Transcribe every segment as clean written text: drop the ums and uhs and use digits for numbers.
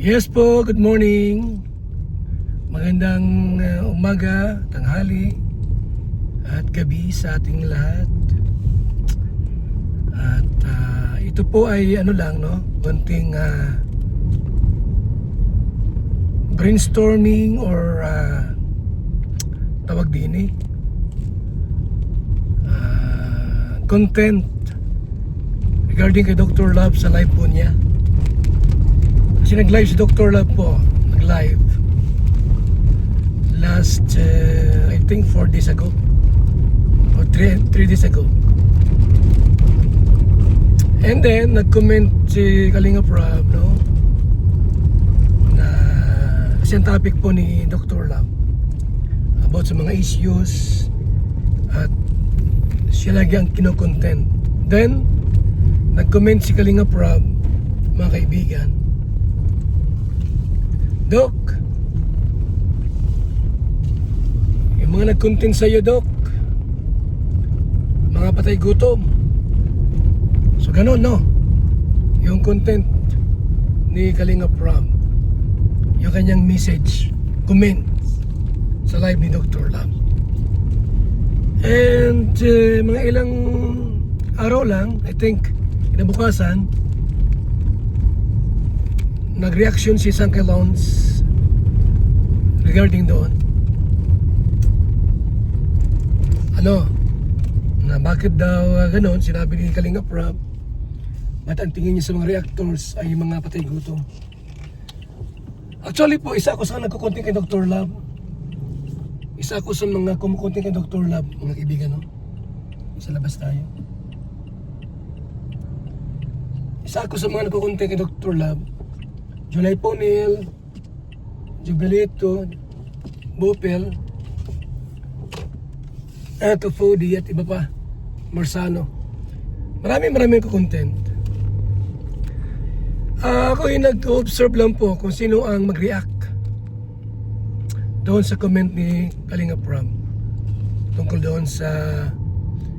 Yes po, good morning. Magandang umaga, tanghali at gabi sa ating lahat. At ito po ay konting brainstorming or tawag din content regarding kay Dr. Love sa live po niya. Kasi nag-live si Dr. Love po, nag-live last I think 4 days ago or 3 days ago. And then nag-comment si Kalinga Prab, na kasi ang topic po ni Dr. Love about sa mga issues at siya lagi ang kino-content. Then nag-comment si Kalinga Prab, mga kaibigan, Dok, yung mga nag-content sa'yo, Dok, mga patay gutom. So ganun, yung content ni Kalinga Prab, yung kanyang message, comment sa live ni Dr. Love. And mga ilang araw lang, I think kinabukasan, nag-reaction si Sangkay Lawns regarding doon. Na bakit daw ganon, sinabi ni Kalinga Prab, at ang tingin niya sa mga reactors ay mga patay gutom. Actually po, isa ako sa nagkukunting kay Dr. Love. Isa ako sa mga kumukunting kay Dr. Love, mga kaibigan, sa labas tayo. Isa ako sa mga nagkukunting kay Dr. Love. July Ponil, Jubilito, Bopel, Ato Fodi at iba pa, Marsano. Maraming ko-content. Ako yung nag-observe lang po kung sino ang mag-react doon sa comment ni Kalinga Prab tungkol doon sa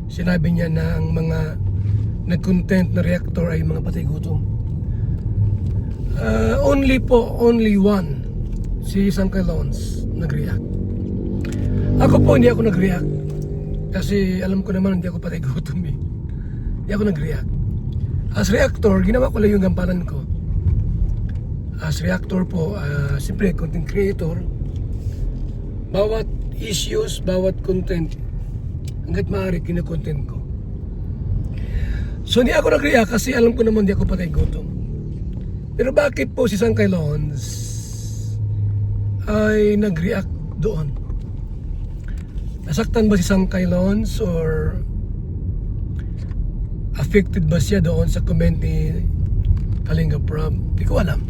sinabi niya na ang mga nag-content na reactor ay mga patay gutom. Only one, si Sangkay Lawns nag-react. Ako po hindi ako nag-react kasi alam ko naman hindi ako patay gutom eh. Hindi ako nag-react. As reactor, ginawa ko lang yung gampanan ko. As reactor po, siyempre content creator, bawat issues, bawat content, hanggat maaari kina-content ko. So hindi ako nag-react kasi alam ko naman hindi ako patay gutom. Pero bakit po si Sangkay Lawns ay nag-react doon? Nasaktan ba si Sangkay Lawns or affected ba siya doon sa comment ni Kalinga Prab? Di ko alam.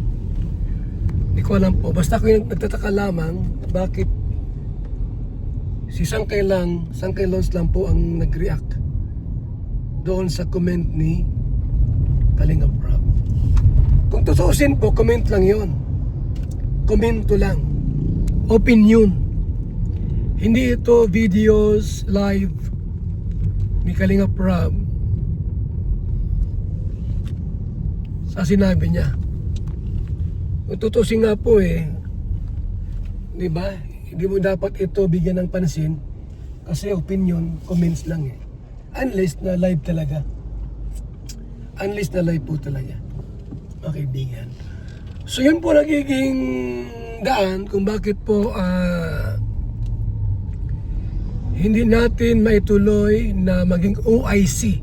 Di ko alam po. Basta ako yung nagtataka lamang bakit si Sangkay Lawns lang po ang nag-react doon sa comment ni Kalinga Prab. Kung tutusin po, comment lang yon. Komento lang. Opinion. Hindi ito videos live ni Kalinga Prab sa sinabi niya. Kung tutusin nga po di ba? Hindi mo dapat ito bigyan ng pansin kasi opinion, comments lang Unless na live talaga. Unless na live po talaga. Mga kaibigan. So yun po nagiging daan kung bakit po hindi natin maituloy na maging OIC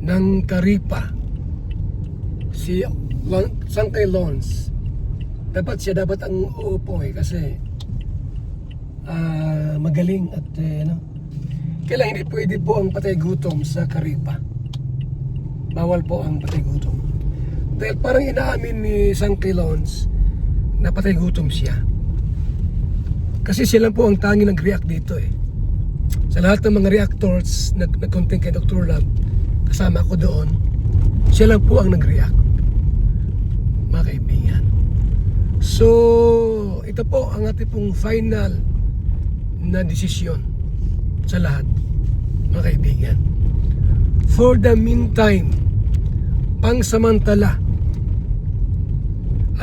ng Caripa si Sangkay Lawns. Dapat ang uupo kasi magaling at kailangan hindi pwede po ang patay gutom sa Caripa. Bawal po ang patay gutom. Dahil parang inaamin ni Sangkay Lawns na patay gutom siya. Kasi sila po ang tangi nag-react dito Sa lahat ng mga reactors na nag-content kay Dr. Love, kasama ko doon, siya lang po ang nag-react. Mga kaibigan. So, ito po ang ating pong final na desisyon sa lahat, mga kaibigan. For the meantime, pangsamantala,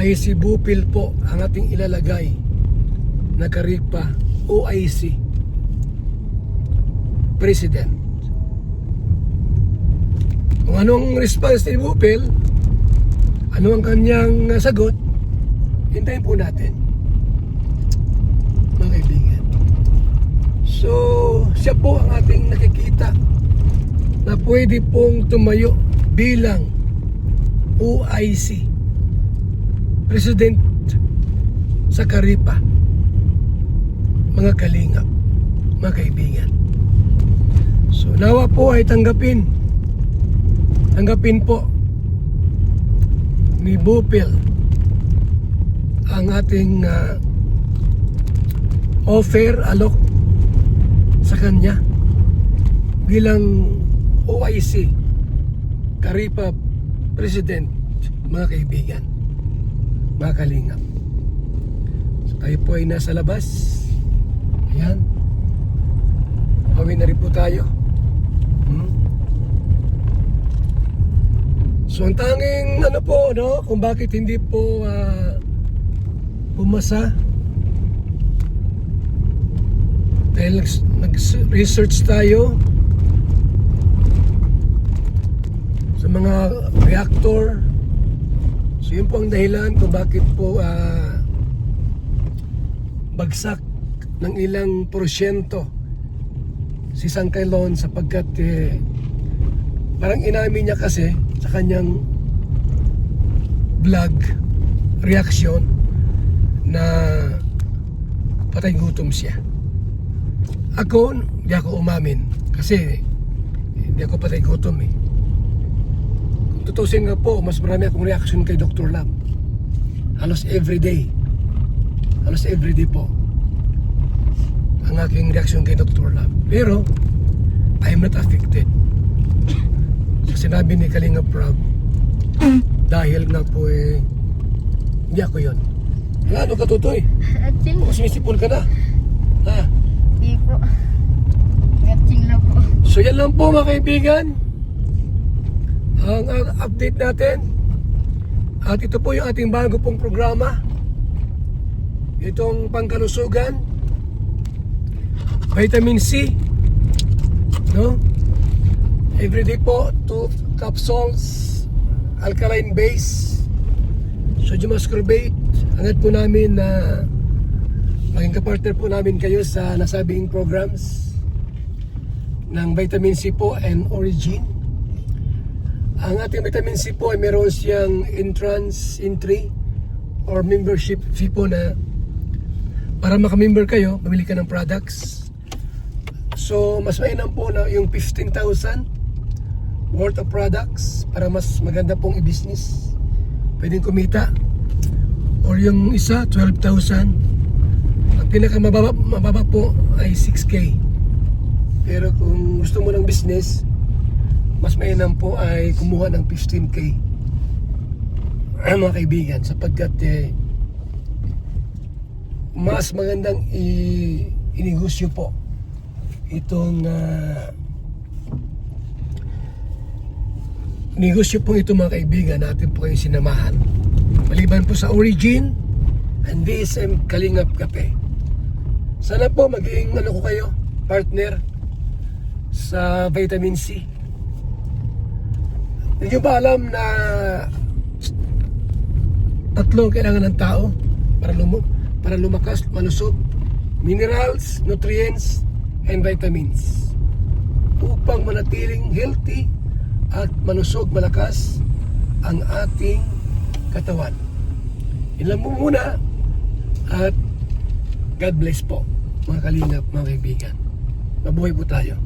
ay si Bupil po ang ating ilalagay na Karipa OIC President. Kung anong response ni Bupil, ano ang kanyang sagot, hintayin po natin, mga kaibigan. So, siya po ang ating nakikita na pwede pong tumayo bilang OIC President sa Karipa, mga kalingap, mga kaibigan. So nawa po ay tanggapin po ni Bupil ang ating offer, alok sa kanya bilang OIC Karipa President, mga kaibigan, mga kalingap. So tayo po ay nasa labas. Ayan, hawin na rin po tayo. So ang tanging kung bakit hindi po pumasa, dahil nag-research tayo sa mga reactor. So yun po ang dahilan kung bakit po bagsak ng ilang porsyento si Sangkailon, sapagkat parang inamin niya kasi sa kanyang vlog reaction na patay gutom siya. Ako, hindi ako umamin kasi hindi ako patay gutom eh. Kung tutusin nga po, mas marami akong reaction kay Dr. Lab. Halos everyday po ang aking reaction kay Dr. Lab. Pero I am not affected sa sinabi ni Kalinga Prab, dahil nga po hindi ako yun. Ano ka, Tutoy? Ating. Sumisipon ka na. Ha? Hindi po. Gating na po. So yan lang po, mga kaibigan, ang update natin. At ito po yung ating bago pong programa, itong pangkalusugan, vitamin C, no? Everyday po 2 capsules, alkaline base, sodium ascorbate. Hangad po namin na maging kapartner po namin kayo sa nasabing programs ng vitamin C po and Origin. Ang ating vitamin C po ay meron siyang entrance entry or membership fee po, na para makamember kayo, mamili ka ng products. So mas mainam po na yung 15,000 worth of products para mas maganda pong i-business, pwedeng kumita. Or yung isa 12,000. Ang pinakamababa po ay 6K. Pero kung gusto mo ng business, mas mainam po ay kumuha ng 15K, mga kaibigan, sapagkat mas magandang inegosyo po itong negosyo po ito, mga kaibigan. Natin po kayong sinamahan, maliban po sa Origin and DSM Kalingap Cafe. Sana po maging ko kayo, partner sa vitamin C. Hindi ba alam na 3 kailangan ng tao para lumakas, malusog? Minerals, nutrients, and vitamins, upang manatiling healthy at malusog, malakas ang ating katawan. Yun lang po muna, at God bless po, mga kalingap, mga kaibigan. Mabuhay po tayo.